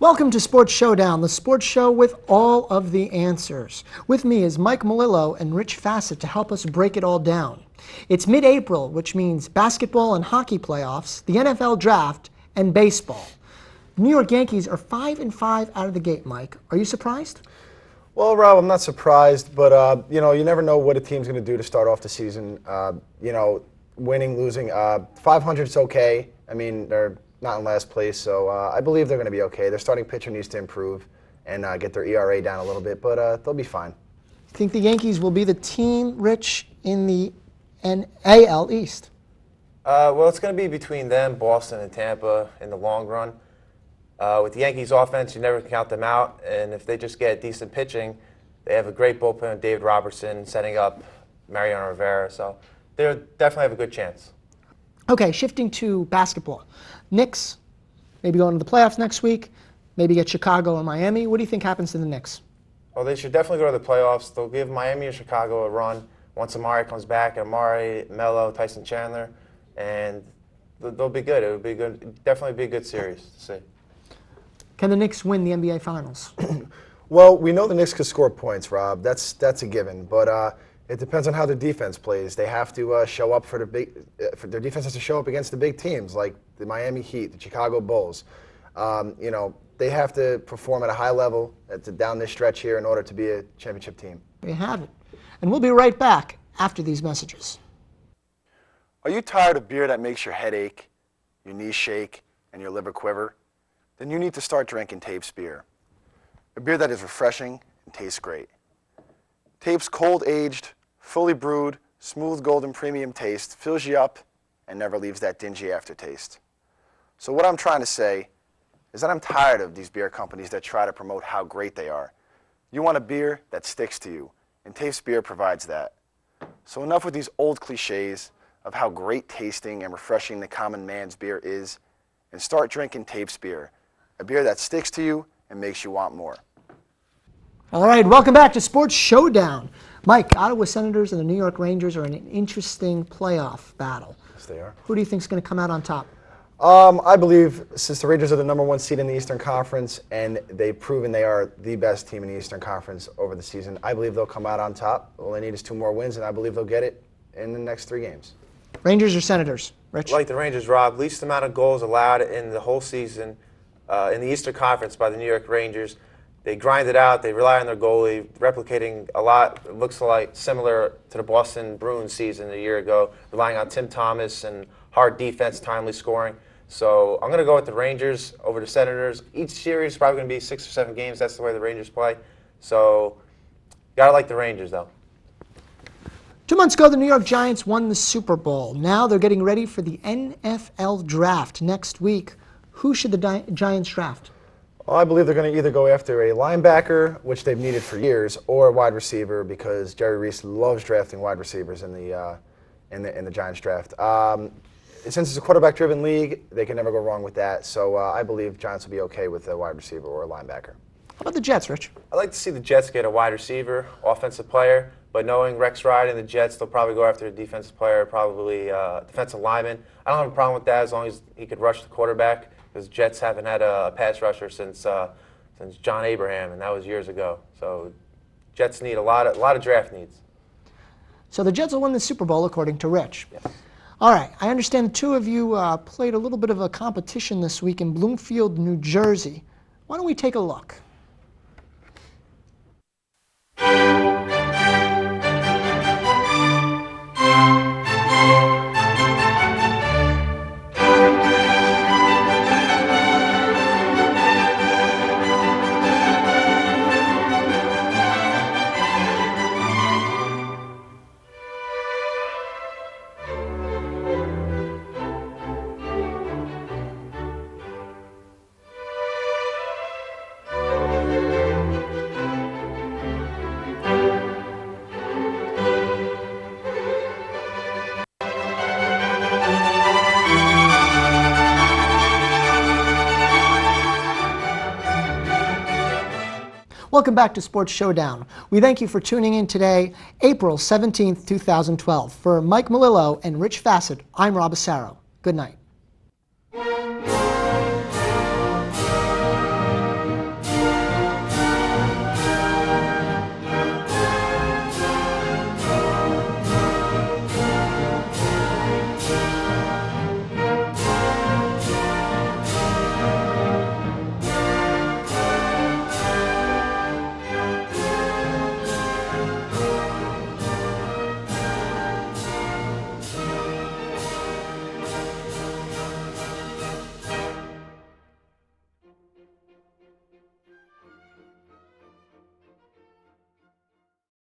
Welcome to Sports Showdown, the sports show with all of the answers. With me is Mike Melillo and Rich Fassett to help us break it all down. It's mid-April, which means basketball and hockey playoffs, the NFL draft, and baseball. The New York Yankees are 5-5 out of the gate, Mike. Are you surprised? Well, Rob, I'm not surprised, but you know, you never know what a team's going to do to start off the season. You know, winning, losing, 500's okay. I mean, they're not in last place, so I believe they're going to be okay. Their starting pitcher needs to improve and get their ERA down a little bit, but they'll be fine. You think the Yankees will be the team, Rich, in the AL East? Well, it's going to be between them, Boston, and Tampa in the long run. With the Yankees' offense, you never count them out, and if they just get decent pitching, they have a great bullpen with David Robertson setting up Mariano Rivera, so they definitely have a good chance. Okay, shifting to basketball. Knicks, maybe going to the playoffs next week, maybe get Chicago or Miami. What do you think happens to the Knicks? Well, they should definitely go to the playoffs. They'll give Miami or Chicago a run once Amari comes back, and Amari, Melo, Tyson Chandler, and they'll be good. It would be good, definitely be a good series to see. Can the Knicks win the NBA Finals? Well, we know the Knicks could score points, Rob. That's a given, but it depends on how their defense plays. They have to show up for their defense has to show up against the big teams like the Miami Heat, the Chicago Bulls. You know, they have to perform at a high level down this stretch here in order to be a championship team. There you have it. And we'll be right back after these messages. Are you tired of beer that makes your head ache, your knees shake, and your liver quiver? Then you need to start drinking Tape's beer. A beer that is refreshing and tastes great. Tape's cold-aged, fully brewed, smooth golden premium taste fills you up and never leaves that dingy aftertaste. So what I'm trying to say is that I'm tired of these beer companies that try to promote how great they are. You want a beer that sticks to you, and Tape's beer provides that. So enough with these old cliches of how great tasting and refreshing the common man's beer is, and start drinking Tape's beer, a beer that sticks to you and makes you want more. All right, welcome back to Sports Showdown. Mike, Ottawa Senators and the New York Rangers are in an interesting playoff battle. Yes, they are. Who do you think is going to come out on top? I believe since the Rangers are the #1 seed in the Eastern Conference and they've proven they are the best team in the Eastern Conference over the season, I believe they'll come out on top. All they need is 2 more wins, and I believe they'll get it in the next 3 games. Rangers or Senators? Rich? Like the Rangers, Rob, least amount of goals allowed in the whole season in the Eastern Conference by the New York Rangers. They grind it out. They rely on their goalie, replicating a lot. It looks like similar to the Boston Bruins season a year ago, relying on Tim Thomas and hard defense, timely scoring. So I'm going to go with the Rangers over the Senators. Each series is probably going to be 6 or 7 games. That's the way the Rangers play. So got to like the Rangers, though. 2 months ago, the New York Giants won the Super Bowl. Now they're getting ready for the NFL draft next week. Who should the Giants draft? Well, I believe they're going to either go after a linebacker, which they've needed for years, or a wide receiver, because Jerry Reese loves drafting wide receivers in the Giants draft. Since it's a quarterback-driven league, they can never go wrong with that. So I believe Giants will be okay with a wide receiver or a linebacker. How about the Jets, Rich? I'd like to see the Jets get a wide receiver, offensive player, but knowing Rex Ryan and the Jets, they'll probably go after a defensive player, probably defensive lineman. I don't have a problem with that as long as he could rush the quarterback, because Jets haven't had a pass rusher since John Abraham, and that was years ago. So Jets need a lot of draft needs. So the Jets will win the Super Bowl, according to Rich. Yes. All right, I understand the 2 of you played a little bit of a competition this week in Bloomfield, New Jersey. Why don't we take a look? Welcome back to Sports Showdown. We thank you for tuning in today, April 17th, 2012. For Mike Melillo and Rich Fassett, I'm Rob Asaro. Good night.